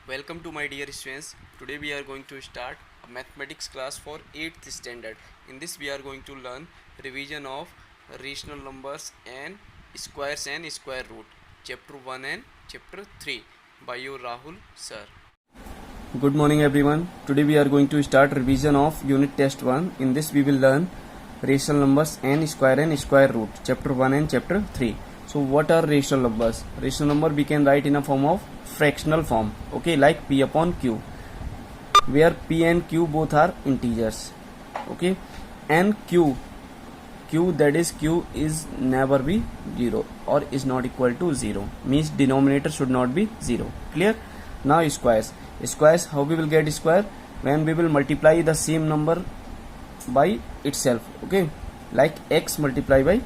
Welcome to my dear students. Today we are going to start a mathematics class for 8th standard. In this we are going to learn revision of rational numbers and squares and square root. Chapter 1 and chapter 3 by your Rahul sir. Good morning everyone. Today we are going to start revision of unit test 1. In this we will learn rational numbers and square root. Chapter 1 and chapter 3. So what are rational numbers? Rational number we can write in a form of fractional form, okay, like p upon q, where p and q both are integers, okay, and q that is q is never be 0 or is not equal to 0, means denominator should not be 0. Clear? Now squares, how we will get square? When we will multiply the same number by itself, okay, like x multiply by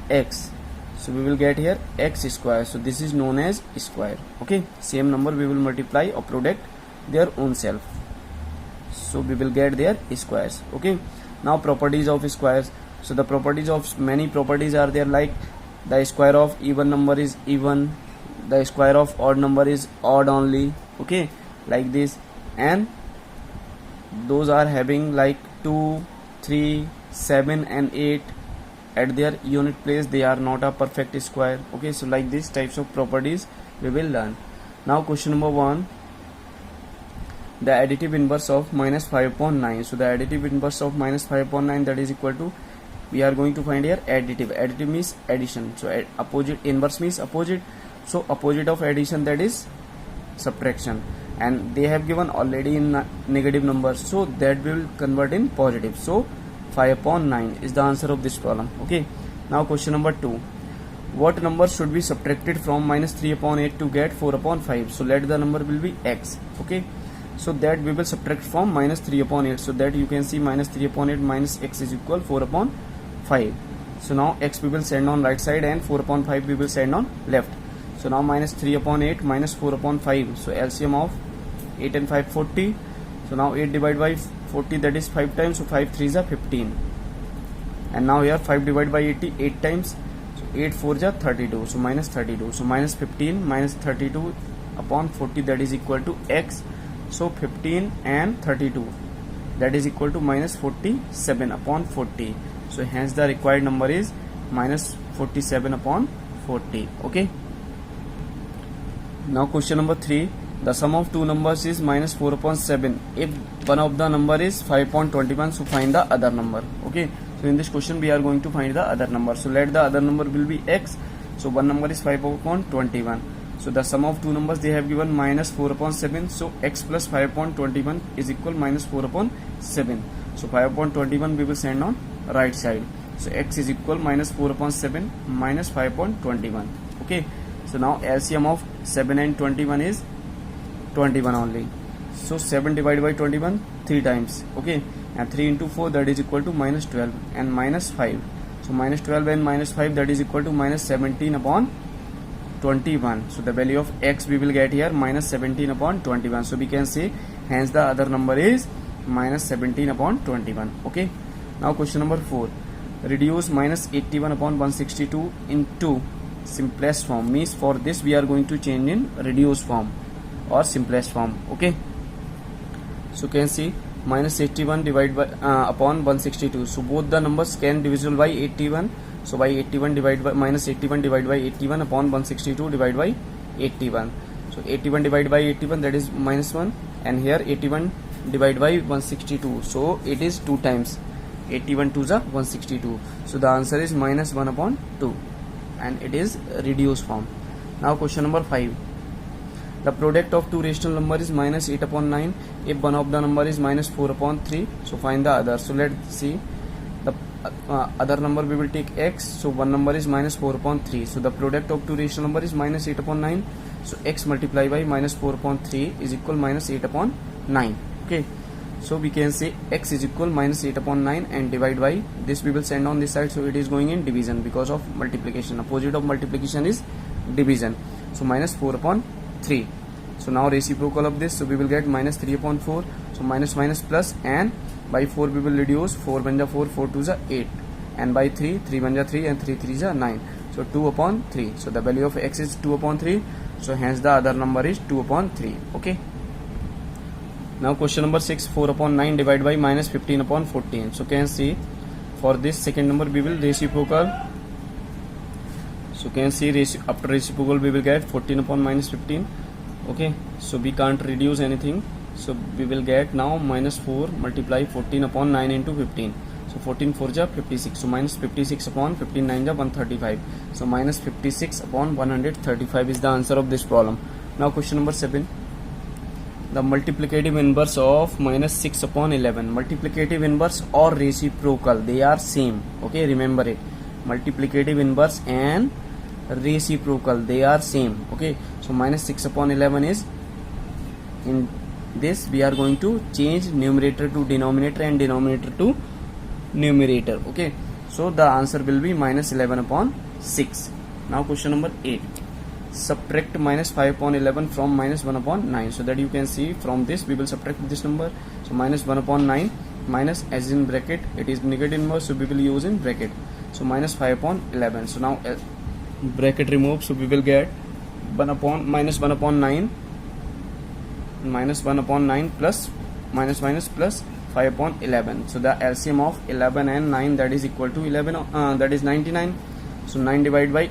x, so we will get here x square, so this is known as square, okay. Same number we will multiply or product their own self, so we will get their squares, okay. Now properties of squares. So the properties of many properties are there, like the square of even number is even, the square of odd number is odd only, okay, like this, and those are having like 2, 3, 7 and 8 at their unit place, they are not a perfect square, okay. So like these types of properties we will learn. Now question number 1, the additive inverse of minus 5 upon 9. So the additive inverse of minus 5 upon 9, that is equal to, we are going to find here additive means addition, so opposite, inverse means opposite, so opposite of addition, that is subtraction, and they have given already in negative numbers, so that we will convert in positive. So 5 upon 9 is the answer of this problem, okay. Now question number 2, what number should be subtracted from minus 3 upon 8 to get 4 upon 5? So let the number will be x, okay. So that we will subtract from minus 3 upon 8, so that you can see minus 3 upon 8 minus x is equal 4 upon 5. So now x we will send on right side and 4 upon 5 we will send on left. So now minus 3 upon 8 minus 4 upon 5, so LCM of 8 and 5 40. So now 8 divided by 40, that is 5 times, so 5 3s are 15, and now here 5 divided by 80 8 times, so 8 4s are 32, so minus 32, so minus 15 minus 32 upon 40, that is equal to x. So 15 and 32, that is equal to minus 47 upon 40, so hence the required number is minus 47 upon 40, okay. Now question number 3, the sum of two numbers is minus 4 upon 7. If one of the number is 5 upon 21, so find the other number, okay. So in this question we are going to find the other number, so let the other number will be x. So one number is 5 upon 21, so the sum of two numbers they have given minus 4 upon 7, so x plus 5 upon 21 is equal minus 4 upon 7. So 5 upon 21 we will send on right side, so x is equal minus 4 upon 7 minus 5 upon 21, okay. So now LCM of 7 and 21 is 21 only, so 7 divided by 21 3 times, okay, and 3 into 4, that is equal to minus 12, and minus 5, so minus 12 and minus 5, that is equal to minus 17 upon 21. So the value of x we will get here minus 17 upon 21, so we can say hence the other number is minus 17 upon 21, okay. Now question number 4, reduce minus 81 upon 162 into simplest form, means for this we are going to change in reduced form or simplest form, okay. So can see minus 81 divided by upon 162, so both the numbers can divisible by 81, so by 81 divided by minus 81 divided by 81 upon 162 divided by 81, so 81 divided by 81, that is minus 1, and here 81 divided by 162, so it is 2 times, 81 2s are 162, so the answer is minus 1 upon 2, and it is reduced form. Now question number 5, the product of two rational number is minus 8 upon 9 if one of the number is minus 4 upon 3, so find the other. So let's see the other number, we will take x, so one number is minus 4 upon 3, so the product of two rational number is minus 8 upon 9, so x multiplied by minus 4 upon 3 is equal minus 8 upon 9, okay. So we can say x is equal minus 8 upon 9 and divide by this, we will send on this side, so it is going in division because of multiplication, opposite of multiplication is division, so minus 4 upon 3. So now reciprocal of this, so we will get minus 3 upon 4, so minus minus plus, and by 4 we will reduce, 4 1 ja 4, 4 2 ja 8, and by 3, 3 1 ja 3 and 3 3 ja 9, so 2 upon 3, so the value of x is 2 upon 3, So hence the other number is 2 upon 3. Okay. Now question number 6, 4 upon 9 divided by minus 15 upon 14. So can see for this second number we will reciprocal. So can see after reciprocal we will get 14 upon minus 15. Okay, so we can't reduce anything, so we will get now minus 4 multiply 14 upon 9 into 15. So 14 4 ja 56, so minus 56 upon 15 9 ja 135. So minus 56 upon 135 is the answer of this problem. Now question number 7, the multiplicative inverse of minus 6 upon 11. Multiplicative inverse or reciprocal, they are same. Okay, remember it, multiplicative inverse and reciprocal, they are same. Okay, so minus 6 upon 11 is, in this we are going to change numerator to denominator and denominator to numerator. Okay, so the answer will be minus 11 upon 6. Now question number 8, subtract minus 5 upon 11 from minus 1 upon 9. So that you can see from this we will subtract this number. So minus 1 upon 9 minus, as in bracket it is negative inverse, so we will use in bracket. So minus 5 upon 11. So now bracket remove, so we will get 1 upon minus 1 upon 9 minus 1 upon 9 plus minus minus plus 5 upon 11. So the LCM of 11 and 9, that is equal to 11, that is 99. So 9 divided by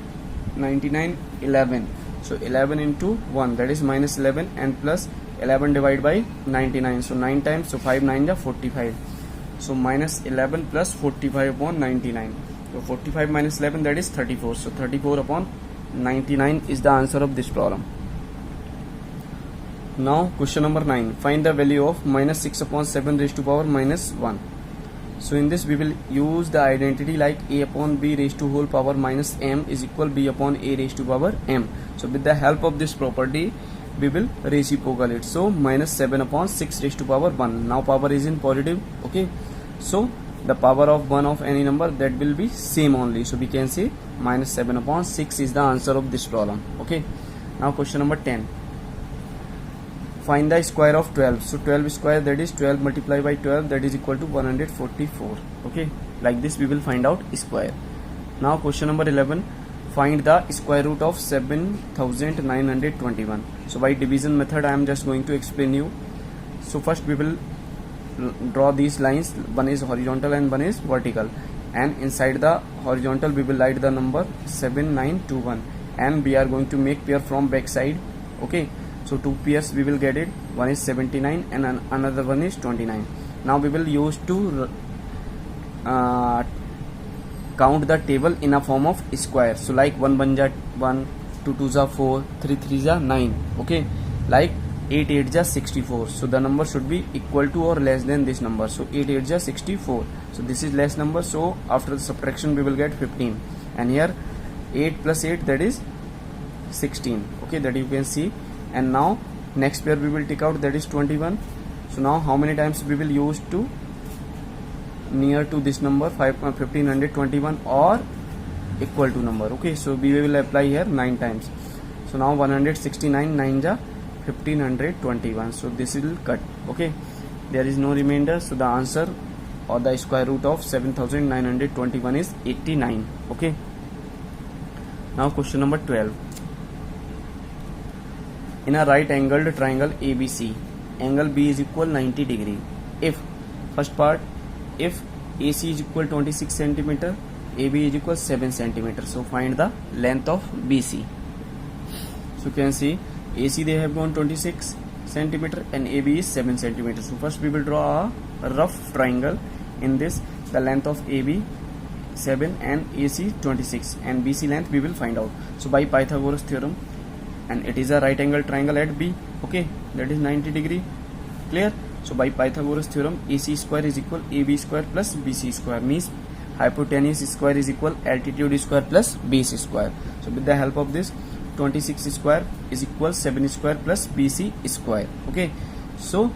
99, 11. So 11 into 1, that is minus 11, and plus 11 divided by 99. So 9 times, so 5 9 ja 45. So minus 11 plus 45 upon 99. So 45 minus 11, that is 34. So 34 upon 99 is the answer of this problem. Now question number 9, find the value of minus 6 upon 7 raised to power minus 1. So in this we will use the identity like a upon b raised to whole power minus m is equal b upon a raised to power m. So with the help of this property we will reciprocal it. So minus 7 upon 6 raised to power 1. Now power is in positive. Okay, so the power of 1 of any number, that will be same only. So we can say minus 7 upon 6 is the answer of this problem. Okay, now question number 10, find the square of 12. So 12 square, that is 12 multiplied by 12, that is equal to 144. Okay, like this we will find out square. Now question number 11, find the square root of 7921. So by division method I am just going to explain you. So first we will draw these lines, one is horizontal and one is vertical, and inside the horizontal we will write the number 7921, and we are going to make pair from back side. Okay, so two pairs we will get it, one is 79 and another one is 29. Now we will use to count the table in a form of square. So like 1 1 ja 1, 2 2 ja 4, 3 3 ja 9. Okay, like 8 8 ja 64. So the number should be equal to or less than this number. So 8 8 ja 64. So this is less number, so after the subtraction we will get 15, and here 8 plus 8, that is 16. Okay, that you can see. And now next pair we will take out, that is 21. So now how many times we will use to near to this number 1521 or equal to number. Okay, so we will apply here 9 times. So now 169 9 ja 1521. So this will cut. Okay, there is no remainder, so the answer or the square root of 7921 is 89. Okay, now question number 12, in a right angled triangle ABC, angle B is equal 90 degree. If first part, if AC is equal 26 centimeter, AB is equal 7 centimeter. So find the length of BC. So you can see AC they have gone 26 centimeter and AB is 7 centimeter. So first we will draw a rough triangle. In this the length of AB 7 and AC 26 and BC length we will find out. So by Pythagoras theorem, and it is a right angle triangle at B. Okay, that is 90 degree. Clear? So by Pythagoras theorem, AC square is equal AB square plus BC square, means hypotenuse square is equal altitude square plus base square. So with the help of this, 26 square is equal 7 square plus BC square. Okay, so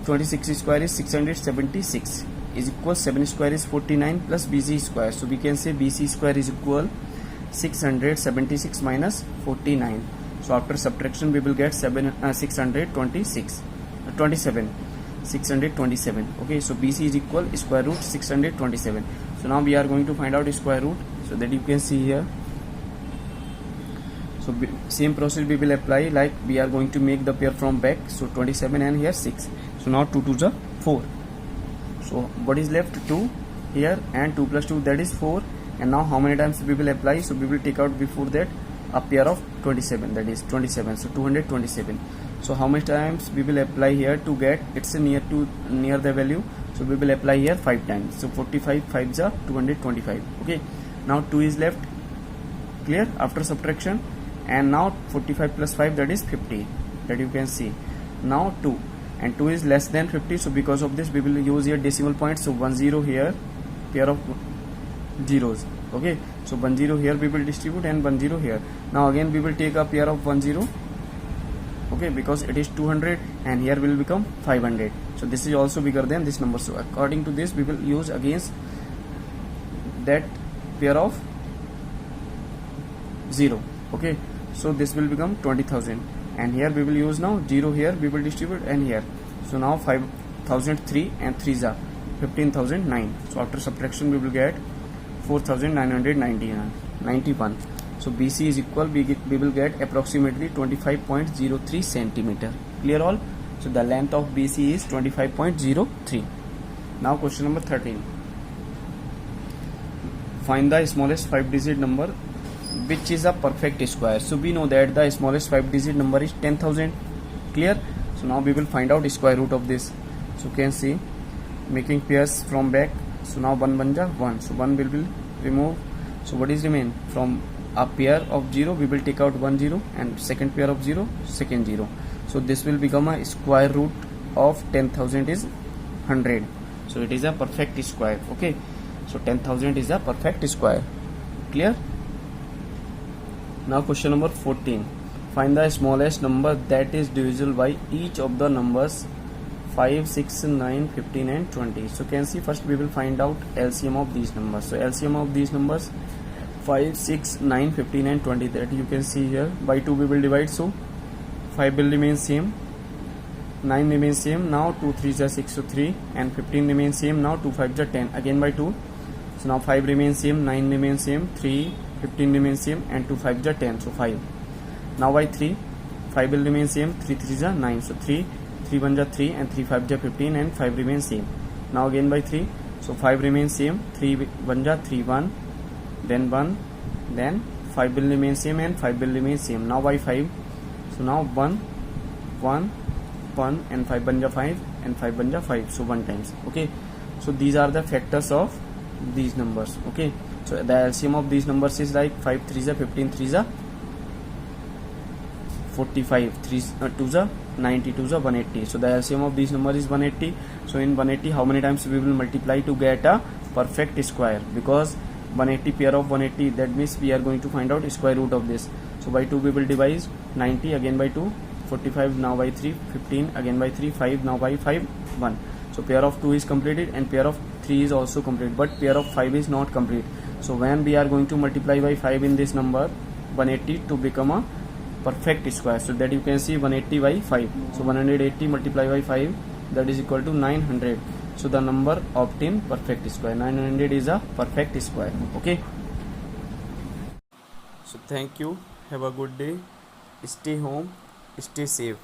26 square is 676 is equal 7 square is 49 plus BC square. So we can say BC square is equal 676 minus 49. So after subtraction we will get 627. Okay, so BC is equal square root 627. So now we are going to find out square root, so that you can see here. So same process we will apply, like we are going to make the pair from back. So 27 and here 6. So now 2 2s are 4. So what is left? 2 here, and 2 plus 2, that is 4. And now how many times we will apply? So we will take out before that a pair of 27, that is 27. So 227. So how many times we will apply here to get it's near the value? So we will apply here 5 times. So 45 5s are 225. Okay, now 2 is left, clear, after subtraction. And now 45 plus 5, that is 50, that you can see. Now 2, and 2 is less than 50, so because of this we will use here decimal point. So 1 0 here, pair of zeros. Okay, so 1 0 here we will distribute, and 1 0 here. Now again we will take a pair of 1 0. Okay, because it is 200, and here will become 500. So this is also bigger than this number. So according to this we will use against that pair of 0. Okay, so this will become 20,000, and here we will use now 0 here we will distribute, and here. So now 5,003 and 3s are 15,009. So after subtraction we will get 4,991. So BC is equal, we will get approximately 25.03 centimeter. Clear all? So the length of BC is 25.03. Now question number 13. Find the smallest 5-digit number which is a perfect square. So we know that the smallest 5-digit number is 10,000. Clear? So now we will find out square root of this. So you can see, making pairs from back. So now 1 banja 1. So 1 will be removed. So what is remain? From a pair of 0 we will take out 1 0, and second pair of 0, second 0. So this will become a square root of 10,000 is 100. So it is a perfect square. Okay, so 10,000 is a perfect square. Clear? Now question number 14. Find the smallest number that is divisible by each of the numbers 5, 6, 9, 15 and 20. So can see, first we will find out LCM of these numbers. So LCM of these numbers 5, 6, 9, 15 and 20, that you can see here. By 2 we will divide, so 5 will remain same, 9 remains same. Now 2 3s are 6, so 3, and 15 remains same. Now 2 5s are 10, again by 2. So now 5 remains same, 9 remains same, 3, 15 remains same, and 2 5s are 10, so 5. Now by 3, 5 will remain same, 3 3s are 9, so 3, 3 1s are 3, and 3 5s are 15, and 5 remains same. Now again by 3, so 5 remains same, 3 1s are 3 1, then 1, then 5 will remain same, and 5 will remain same. Now by 5, so now 1 1 1, and 5 1s are 5, and 5 1s are 5, so 1 times. Okay, so these are the factors of these numbers. Okay, so the LCM of these numbers is like 5 3s are 15, 3s are 45, 2s are 90, 2s are 180. So the LCM of these numbers is 180. So in 180 how many times we will multiply to get a perfect square? Because 180 pair of 180, that means we are going to find out square root of this. So by 2 we will divide 90, again by 2, 45, now by 3, 15, again by 3, 5, now by 5, 1. So pair of 2 is completed, and pair of 3 is also complete, but pair of 5 is not complete. So when we are going to multiply by 5 in this number 180 to become a perfect square, so that you can see 180 by 5. So 180 multiplied by 5, that is equal to 900. So the number obtained perfect square. 900 is a perfect square. Okay. So thank you. Have a good day. Stay home. Stay safe.